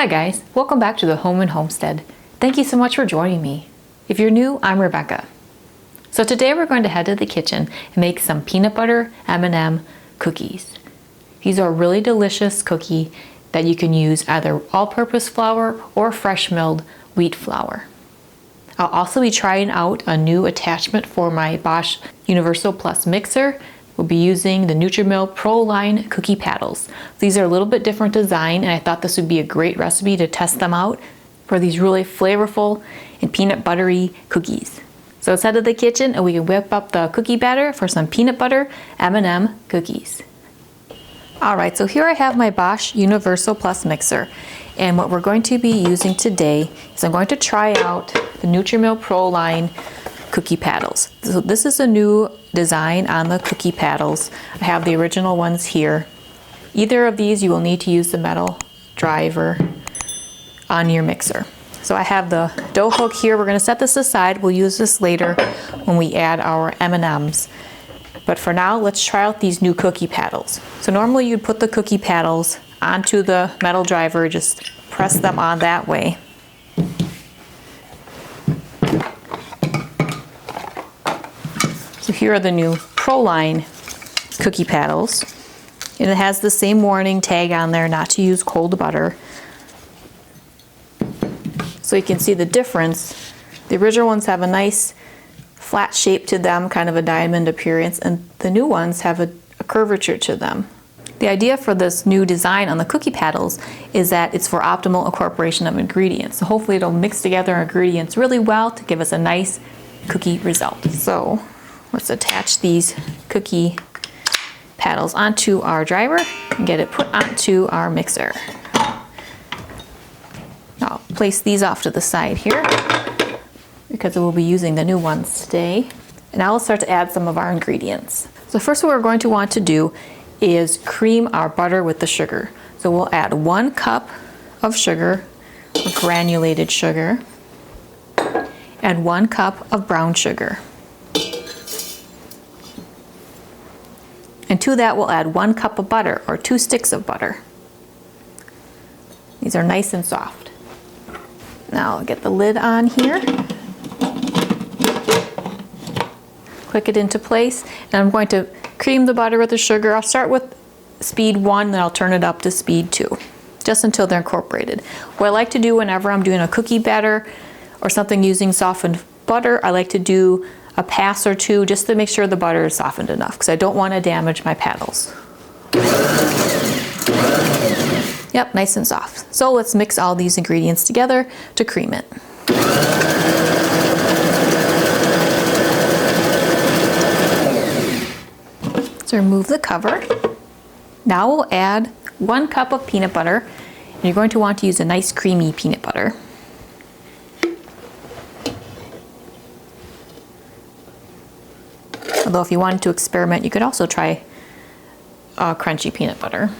Hi guys, welcome back to the Home and Homestead. Thank you so much for joining me. If you're new, I'm Rebecca. So today we're going to head to the kitchen and make some peanut butter M&M cookies. These are a really delicious cookie that you can use either all-purpose flour or fresh milled wheat flour. I'll also be trying out a new attachment for my Bosch Universal Plus Mixer. We'll be using the NutriMill ProLine Cookie Paddles. These are a little bit different design, and I thought this would be a great recipe to test them out for these really flavorful and peanut buttery cookies. So let's head to the kitchen and we can whip up the cookie batter for some peanut butter M&M cookies. Alright, so here I have my Bosch Universal Plus Mixer, and what we're going to be using today is I'm going to try out the NutriMill ProLine Cookie Paddles. So this is a new design on the cookie paddles. I have the original ones here. Either of these you will need to use the metal driver on your mixer. So I have the dough hook here. We're going to set this aside. We'll use this later when we add our M&Ms. But for now, let's try out these new cookie paddles. So normally you'd put the cookie paddles onto the metal driver, just press them on that way. So here are the new ProLine Cookie Paddles. And it has the same warning tag on there not to use cold butter. So you can see the difference. The original ones have a nice flat shape to them, kind of a diamond appearance, and the new ones have a curvature to them. The idea for this new design on the cookie paddles is that it's for optimal incorporation of ingredients. So hopefully it'll mix together ingredients really well to give us a nice cookie result. So let's attach these cookie paddles onto our driver and get it put onto our mixer. I'll place these off to the side here because we'll be using the new ones today. And now we'll start to add some of our ingredients. So first what we're going to want to do is cream our butter with the sugar. So we'll add 1 cup of sugar, or granulated sugar, and 1 cup of brown sugar. And to that we'll add 1 cup of butter, or 2 sticks of butter. These are nice and soft. Now I'll get the lid on here. Click it into place, and I'm going to cream the butter with the sugar. I'll start with speed 1, then I'll turn it up to speed 2, just until they're incorporated. What I like to do whenever I'm doing a cookie batter or something using softened butter, I like to do a pass or 2 just to make sure the butter is softened enough, because I don't want to damage my paddles. Yep, nice and soft. So let's mix all these ingredients together to cream it. So remove the cover. Now we'll add 1 cup of peanut butter, and you're going to want to use a nice creamy peanut butter. Although if you wanted to experiment, you could also try crunchy peanut butter.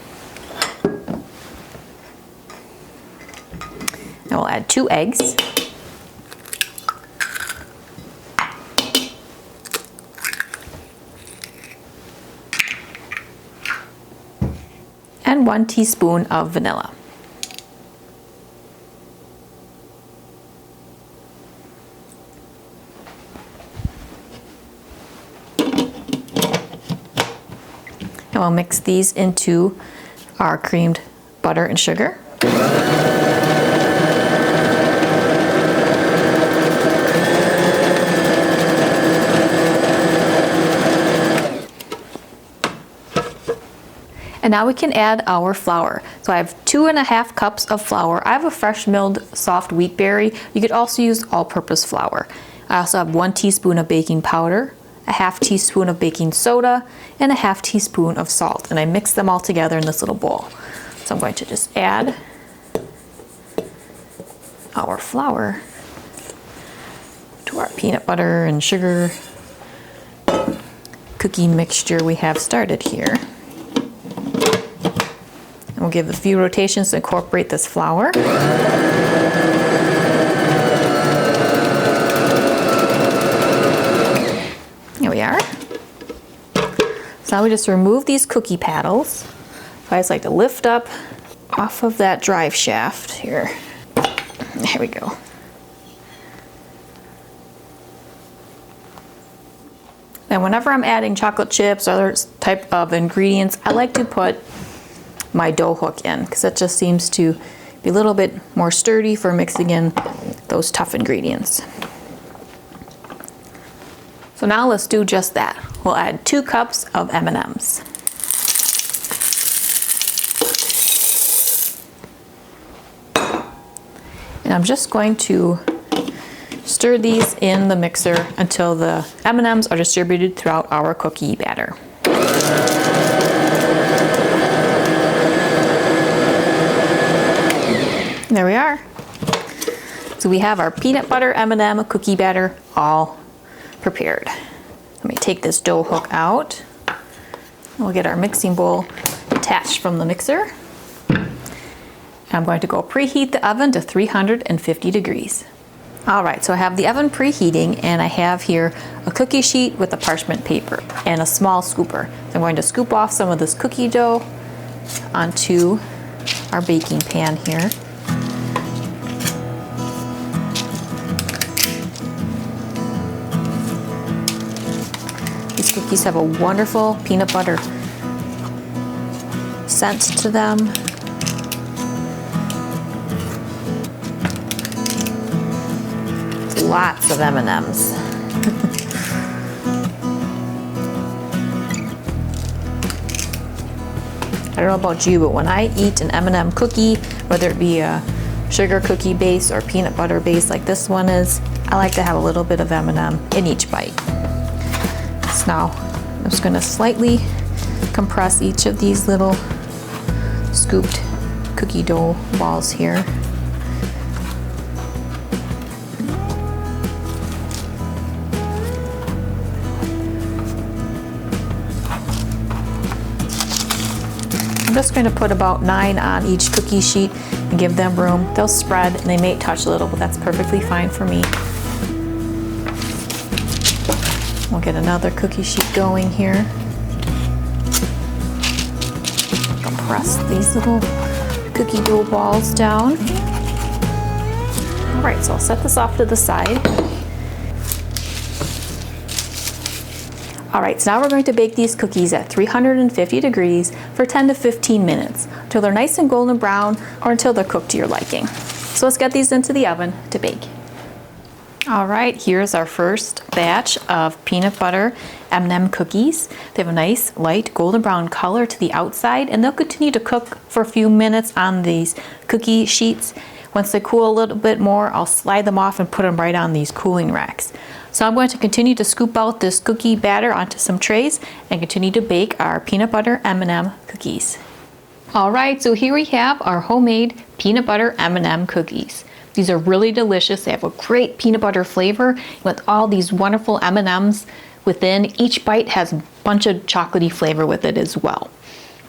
Now we'll add 2 eggs. And 1 teaspoon of vanilla. And we'll mix these into our creamed butter and sugar. And now we can add our flour. So I have 2½ cups of flour. I have a fresh milled soft wheat berry. You could also use all-purpose flour. I also have 1 teaspoon of baking powder, a 1/2 teaspoon of baking soda, and a 1/2 teaspoon of salt. And I mix them all together in this little bowl. So I'm going to just add our flour to our peanut butter and sugar cookie mixture we have started here. And we'll give a few rotations to incorporate this flour. Here we are. So now we just remove these cookie paddles. So I just like to lift up off of that drive shaft here. There we go. Now whenever I'm adding chocolate chips or other type of ingredients, I like to put my dough hook in because it just seems to be a little bit more sturdy for mixing in those tough ingredients. So now let's do just that. We'll add 2 cups of M&Ms. And I'm just going to stir these in the mixer until the M&Ms are distributed throughout our cookie batter. There we are. So we have our peanut butter M&M cookie batter all prepared. Let me take this dough hook out. We'll get our mixing bowl detached from the mixer. I'm going to go preheat the oven to 350 degrees. All right, so I have the oven preheating and I have here a cookie sheet with a parchment paper and a small scooper. So I'm going to scoop off some of this cookie dough onto our baking pan here. These cookies have a wonderful peanut butter scent to them. Lots of M&Ms. I don't know about you, but when I eat an M&M cookie, whether it be a sugar cookie base or peanut butter base like this one is, I like to have a little bit of M&M in each bite. So now I'm just going to slightly compress each of these little scooped cookie dough balls here. I'm just going to put about 9 on each cookie sheet and give them room. They'll spread and they may touch a little, but that's perfectly fine for me. We'll get another cookie sheet going here. Compress these little cookie dough balls down. All right, so I'll set this off to the side. All right, so now we're going to bake these cookies at 350 degrees for 10 to 15 minutes until they're nice and golden brown or until they're cooked to your liking. So let's get these into the oven to bake. All right, here's our first batch of peanut butter M&M cookies. They have a nice light golden brown color to the outside and they'll continue to cook for a few minutes on these cookie sheets. Once they cool a little bit more, I'll slide them off and put them right on these cooling racks. So I'm going to continue to scoop out this cookie batter onto some trays and continue to bake our peanut butter M&M cookies. All right, so here we have our homemade peanut butter M&M cookies. These are really delicious. They have a great peanut butter flavor with all these wonderful M&Ms within. Each bite has a bunch of chocolatey flavor with it as well.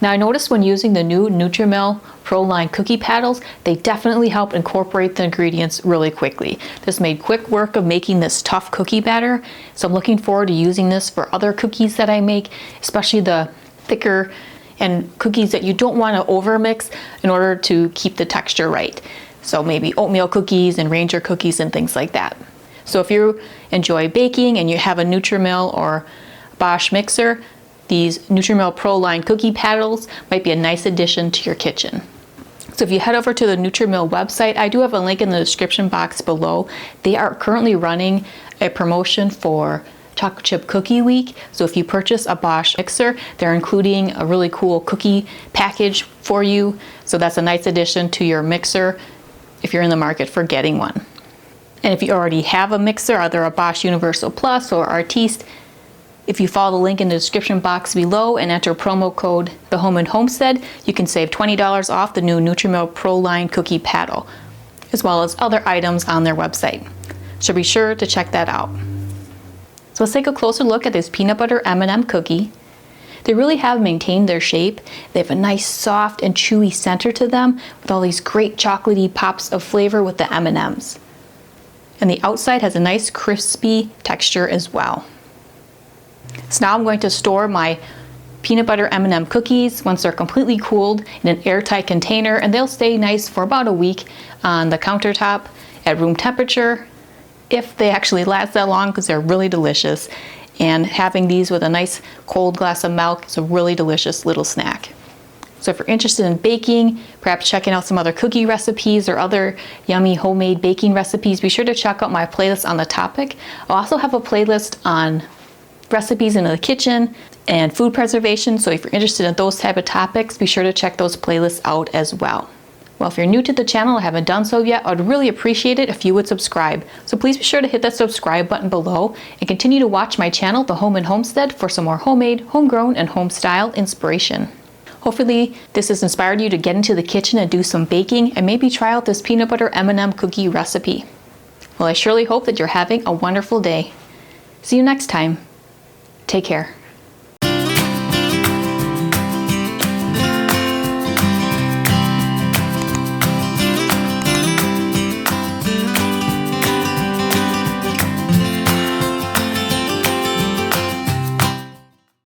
Now I noticed when using the new NutriMill ProLine Cookie Paddles, they definitely help incorporate the ingredients really quickly. This made quick work of making this tough cookie batter, so I'm looking forward to using this for other cookies that I make, especially the thicker and cookies that you don't want to overmix in order to keep the texture right. So maybe oatmeal cookies and Ranger cookies and things like that. So if you enjoy baking and you have a NutriMill or Bosch mixer, these NutriMill ProLine Cookie Paddles might be a nice addition to your kitchen. So if you head over to the NutriMill website, I do have a link in the description box below. They are currently running a promotion for Chocolate Chip Cookie Week. So if you purchase a Bosch mixer, they're including a really cool cookie package for you. So that's a nice addition to your mixer if you're in the market for getting one. And if you already have a mixer, either a Bosch Universal Plus or Artiste, if you follow the link in the description box below and enter promo code Homestead, you can save $20 off the new NutriMill ProLine Cookie Paddle, as well as other items on their website. So be sure to check that out. So let's take a closer look at this peanut butter M&M cookie. They really have maintained their shape. They have a nice soft and chewy center to them with all these great chocolatey pops of flavor with the M&Ms. And the outside has a nice crispy texture as well. So now I'm going to store my peanut butter M&M cookies once they're completely cooled in an airtight container, and they'll stay nice for about a week on the countertop at room temperature, if they actually last that long, because they're really delicious. And having these with a nice cold glass of milk is a really delicious little snack. So if you're interested in baking, perhaps checking out some other cookie recipes or other yummy homemade baking recipes, be sure to check out my playlist on the topic. I'll also have a playlist on recipes in the kitchen and food preservation, so if you're interested in those type of topics, be sure to check those playlists out as well. Well, if you're new to the channel and haven't done so yet, I'd really appreciate it if you would subscribe. So please be sure to hit that subscribe button below and continue to watch my channel, The Home and Homestead, for some more homemade, homegrown, and home style inspiration. Hopefully this has inspired you to get into the kitchen and do some baking and maybe try out this peanut butter M&M cookie recipe. Well, I surely hope that you're having a wonderful day. See you next time. Take care.